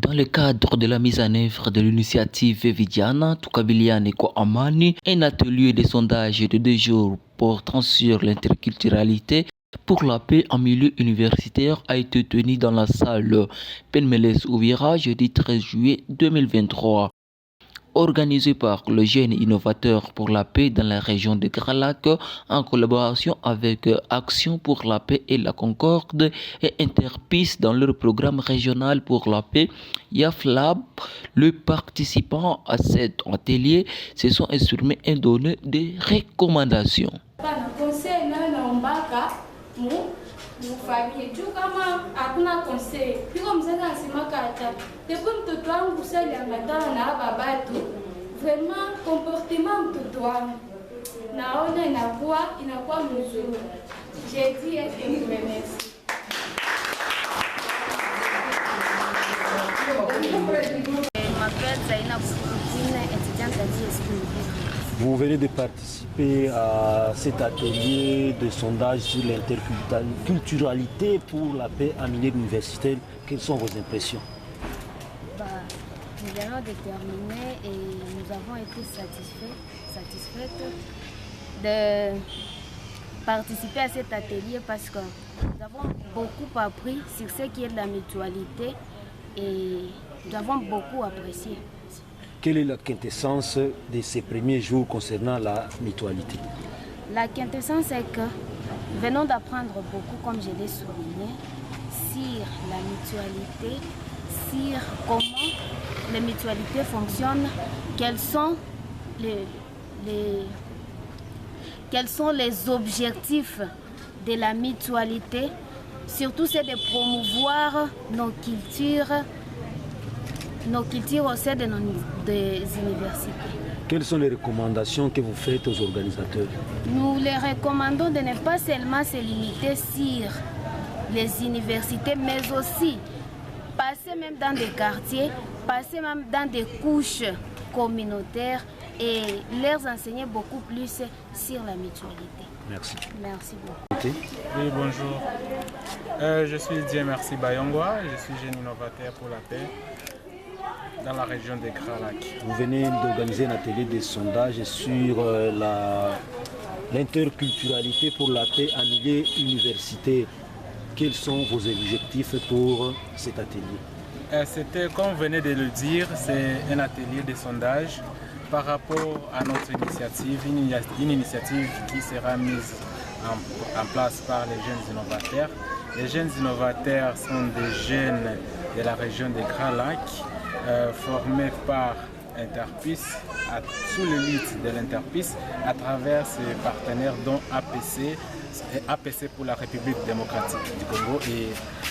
Dans le cadre de la mise en œuvre de l'initiative Vijana Tukabiliane kwa Amani, un atelier de sondage de 2 jours portant sur l'interculturalité pour la paix en milieu universitaire a été tenu dans la salle Penmelès Uvira jeudi 13 juillet 2023. Organisé par le Jeune Innovateur pour la paix dans la région de Grand Lac en collaboration avec Action pour la paix et la concorde et Interpis dans leur programme régional pour la paix YAFLAB, les participants à cet atelier se sont exprimés et donné des recommandations. Famille juu kama hakuna conseil piko mzazi anasemaka hata depuis mtoto wangu sali angatana na baba batu vraiment comportement mtoto wangu naona inakuwa mzuri. J'ai dit et merci. Vous venez de participer à cet atelier de sondage sur l'interculturalité pour la paix en milieu universitaire. Quelles sont vos impressions? Nous allons déterminer et nous avons été satisfaites de participer à cet atelier parce que nous avons beaucoup appris sur ce qui est de la mutualité et nous avons beaucoup apprécié. Quelle est la quintessence de ces premiers jours concernant la mutualité? La quintessence est que nous venons d'apprendre beaucoup, comme je l'ai souligné, sur la mutualité, sur comment les mutualités fonctionnent, quels sont les objectifs de la mutualité. Surtout, c'est de promouvoir nos cultures au sein des universités. Quelles sont les recommandations que vous faites aux organisateurs? Nous les recommandons de ne pas seulement se limiter sur les universités, mais aussi passer même dans des quartiers, passer même dans des couches communautaires et leur enseigner beaucoup plus sur la mutualité. Merci. Merci beaucoup. Oui, bonjour. Je suis Dieu Merci Bayongwa, je suis jeune innovateur pour la paix dans la région de Grand Lac. Vous venez d'organiser un atelier de sondage sur l'interculturalité pour la paix en milieu universitaire. Quels sont vos objectifs pour cet atelier? C'était, comme vous venez de le dire, c'est un atelier de sondage par rapport à notre initiative, une initiative qui sera mise en place par les jeunes innovateurs. Les jeunes innovateurs sont des jeunes de la région de Grand Lac, formés par Interpis, sous le lead de l'Interpis, à travers ses partenaires dont APC pour la République démocratique du Congo et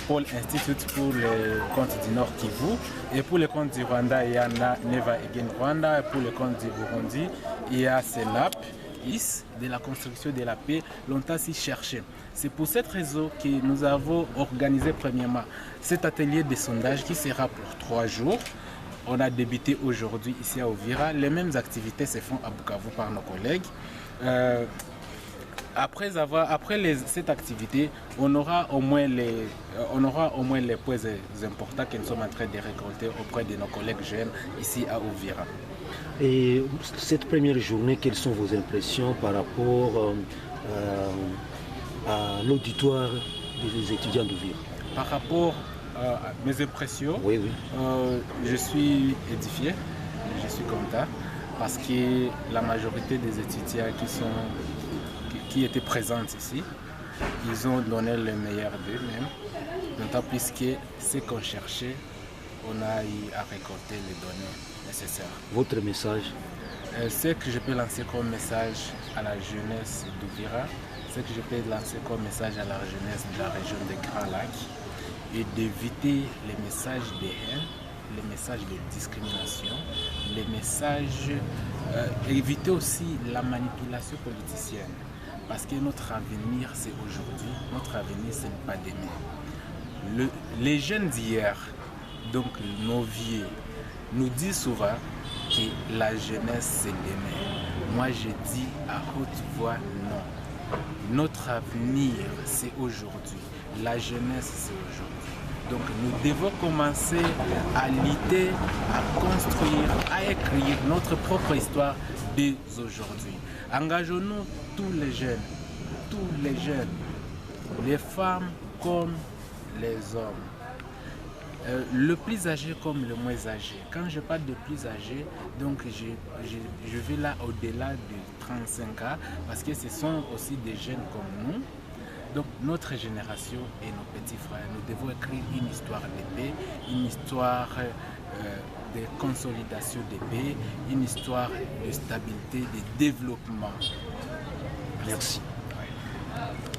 Pôle Institute pour le compte du Nord Kivu. Et pour le compte du Rwanda, il y a Neva Again Rwanda. Et pour le compte du Burundi, il y a CELAP, de la construction de la paix, l'ont ainsi cherché. C'est pour cette raison que nous avons organisé premièrement cet atelier de sondage qui sera pour 3 jours. On a débuté aujourd'hui ici à Uvira. Les mêmes activités se font à Bukavu par nos collègues. Après cette activité, on aura au moins les points importants que nous sommes en train de récolter auprès de nos collègues jeunes ici à Uvira. Et cette première journée, quelles sont vos impressions par rapport à l'auditoire des étudiants d'Uvira? Par rapport à mes impressions, oui. Je suis édifié, je suis content parce que la majorité des étudiants qui étaient présents ici, ils ont donné le meilleur d'eux-mêmes, d'autant plus que ce qu'on cherchait, on a eu à récolter les données nécessaires. Votre message? Ce que je peux lancer comme message à la jeunesse d'Uvira, ce que je peux lancer comme message à la jeunesse de la région de Grand Lac, et d'éviter les messages de haine, les messages de discrimination, les messages, éviter aussi la manipulation politicienne. Parce que notre avenir, c'est aujourd'hui, notre avenir, ce n'est pas demain. Les jeunes d'hier, donc nos vieux, nous disent souvent que la jeunesse, c'est demain. Moi, je dis à haute voix non. Notre avenir, c'est aujourd'hui. La jeunesse, c'est aujourd'hui. Donc nous devons commencer à lutter, à construire, à écrire notre propre histoire dès aujourd'hui. Engageons-nous tous les jeunes, les femmes comme les hommes. Le plus âgé comme le moins âgé. Quand je parle de plus âgé, donc je vais là au-delà de 35 ans parce que ce sont aussi des jeunes comme nous. Donc notre génération et nos petits frères, nous devons écrire une histoire de paix, une histoire de consolidation de paix, une histoire de stabilité, de développement. Merci.